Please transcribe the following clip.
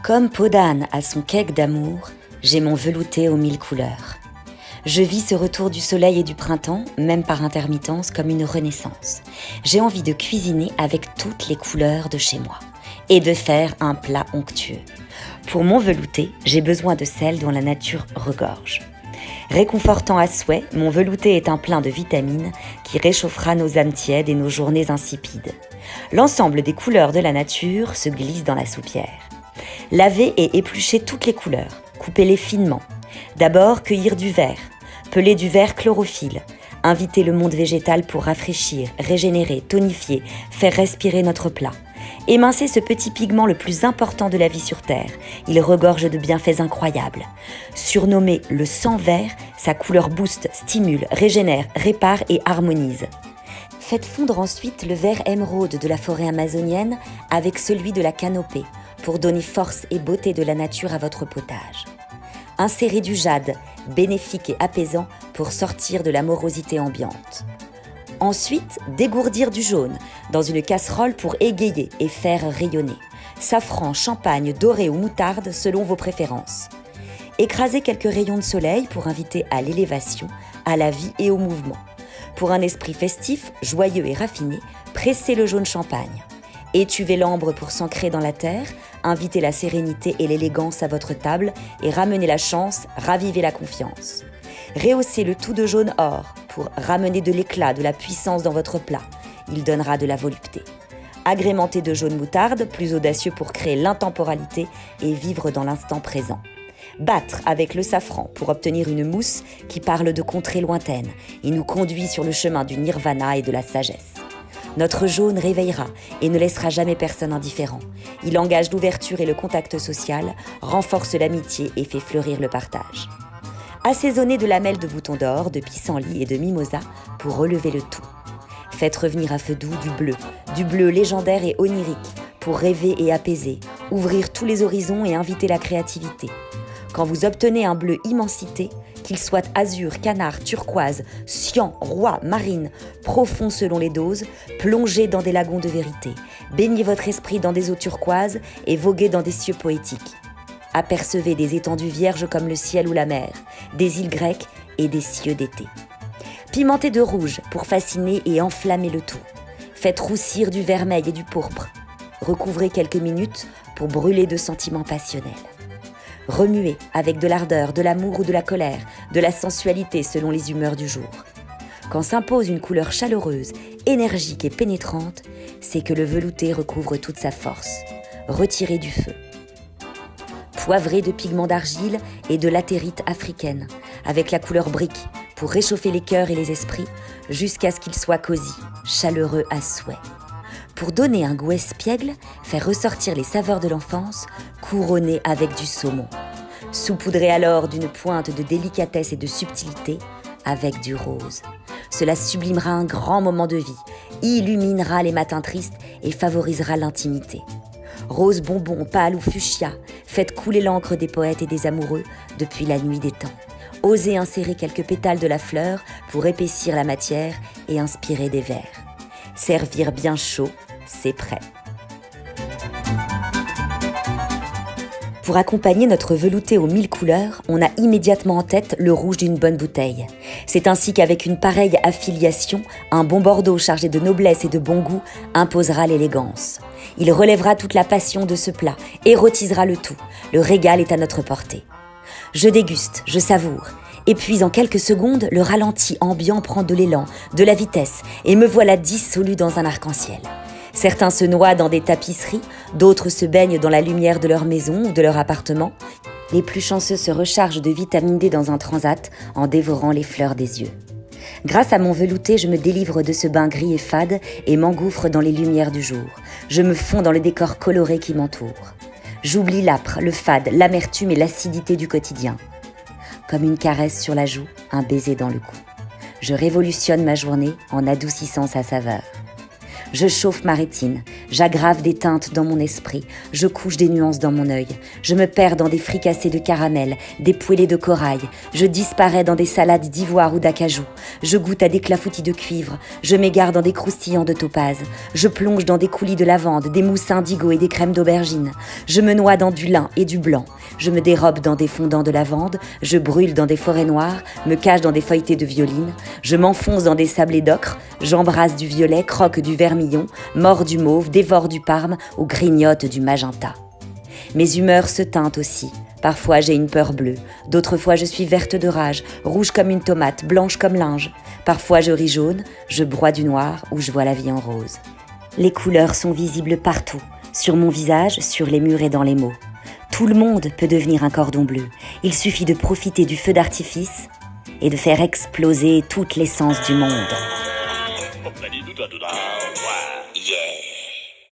Comme peau d'âne à son cake d'amour, j'ai mon velouté aux 1000 couleurs. Je vis ce retour du soleil et du printemps, même par intermittence, comme une renaissance. J'ai envie de cuisiner avec toutes les couleurs de chez moi et de faire un plat onctueux. Pour mon velouté, j'ai besoin de sel dont la nature regorge. Réconfortant à souhait, mon velouté est un plein de vitamines qui réchauffera nos âmes tièdes et nos journées insipides. L'ensemble des couleurs de la nature se glisse dans la soupière. Lavez et épluchez toutes les couleurs, coupez-les finement. D'abord, cueillir du vert, peler du vert chlorophylle, inviter le monde végétal pour rafraîchir, régénérer, tonifier, faire respirer notre plat. Émincez ce petit pigment le plus important de la vie sur Terre. Il regorge de bienfaits incroyables. Surnommé le sang vert, sa couleur booste, stimule, régénère, répare et harmonise. Faites fondre ensuite le vert émeraude de la forêt amazonienne avec celui de la canopée pour donner force et beauté de la nature à votre potage. Insérez du jade, bénéfique et apaisant pour sortir de la morosité ambiante. Ensuite, dégourdir du jaune dans une casserole pour égayer et faire rayonner. Safran, champagne, doré ou moutarde selon vos préférences. Écrasez quelques rayons de soleil pour inviter à l'élévation, à la vie et au mouvement. Pour un esprit festif, joyeux et raffiné, pressez le jaune champagne. Étuvez l'ambre pour s'ancrer dans la terre, invitez la sérénité et l'élégance à votre table et ramenez la chance, ravivez la confiance. Rehaussez le tout de jaune or pour ramener de l'éclat, de la puissance dans votre plat. Il donnera de la volupté. Agrémentez de jaune moutarde, plus audacieux pour créer l'intemporalité et vivre dans l'instant présent. Battre avec le safran pour obtenir une mousse qui parle de contrées lointaines et nous conduit sur le chemin du nirvana et de la sagesse. Notre jaune réveillera et ne laissera jamais personne indifférent. Il engage l'ouverture et le contact social, renforce l'amitié et fait fleurir le partage. Assaisonnez de lamelles de bouton d'or, de pissenlit et de mimosa pour relever le tout. Faites revenir à feu doux du bleu légendaire et onirique pour rêver et apaiser, ouvrir tous les horizons et inviter la créativité. Quand vous obtenez un bleu immensité, qu'il soit azur, canard, turquoise, cyan, roi, marine, profond selon les doses, plongez dans des lagons de vérité, baignez votre esprit dans des eaux turquoises et voguez dans des cieux poétiques. Apercevez des étendues vierges comme le ciel ou la mer, des îles grecques et des cieux d'été. Pimentez de rouge pour fasciner et enflammer le tout. Faites roussir du vermeil et du pourpre. Recouvrez quelques minutes pour brûler de sentiments passionnels. Remuez avec de l'ardeur, de l'amour ou de la colère, de la sensualité selon les humeurs du jour. Quand s'impose une couleur chaleureuse, énergique et pénétrante, c'est que le velouté recouvre toute sa force. Retirez du feu. Poivrez de pigments d'argile et de latérite africaine, avec la couleur brique, pour réchauffer les cœurs et les esprits, jusqu'à ce qu'ils soient cosy, chaleureux à souhait. Pour donner un goût espiègle, faire ressortir les saveurs de l'enfance, couronner avec du saumon. Saupoudrez alors d'une pointe de délicatesse et de subtilité avec du rose. Cela sublimera un grand moment de vie, illuminera les matins tristes et favorisera l'intimité. Rose bonbon, pâle ou fuchsia, faites couler l'encre des poètes et des amoureux depuis la nuit des temps. Osez insérer quelques pétales de la fleur pour épaissir la matière et inspirer des vers. Servir bien chaud, c'est prêt. Pour accompagner notre velouté aux 1000 couleurs, on a immédiatement en tête le rouge d'une bonne bouteille. C'est ainsi qu'avec une pareille affiliation, un bon Bordeaux chargé de noblesse et de bon goût imposera l'élégance. Il relèvera toute la passion de ce plat, érotisera le tout. Le régal est à notre portée. Je déguste, je savoure. Et puis en quelques secondes, le ralenti ambiant prend de l'élan, de la vitesse, et me voilà dissolue dans un arc-en-ciel. Certains se noient dans des tapisseries, d'autres se baignent dans la lumière de leur maison ou de leur appartement. Les plus chanceux se rechargent de vitamine D dans un transat en dévorant les fleurs des yeux. Grâce à mon velouté, je me délivre de ce bain gris et fade et m'engouffre dans les lumières du jour. Je me fonds dans le décor coloré qui m'entoure. J'oublie l'âpre, le fade, l'amertume et l'acidité du quotidien. Comme une caresse sur la joue, un baiser dans le cou. Je révolutionne ma journée en adoucissant sa saveur. Je chauffe ma rétine, j'aggrave des teintes dans mon esprit, je couche des nuances dans mon œil, je me perds dans des fricassés de caramel, des poêlés de corail, je disparais dans des salades d'ivoire ou d'acajou, je goûte à des clafoutis de cuivre, je m'égare dans des croustillants de topaze, je plonge dans des coulis de lavande, des mousses indigo et des crèmes d'aubergine, je me noie dans du lin et du blanc, je me dérobe dans des fondants de lavande, je brûle dans des forêts noires, me cache dans des feuilletés de violine, je m'enfonce dans des sablés d'ocre, j'embrasse du violet, croque du vermillon, mord du mauve, dévore du parme ou grignote du magenta. Mes humeurs se teintent aussi. Parfois j'ai une peur bleue, d'autres fois je suis verte de rage, rouge comme une tomate, blanche comme linge. Parfois je ris jaune, je broie du noir ou je vois la vie en rose. Les couleurs sont visibles partout, sur mon visage, sur les murs et dans les mots. Tout le monde peut devenir un cordon bleu. Il suffit de profiter du feu d'artifice et de faire exploser toute l'essence du monde.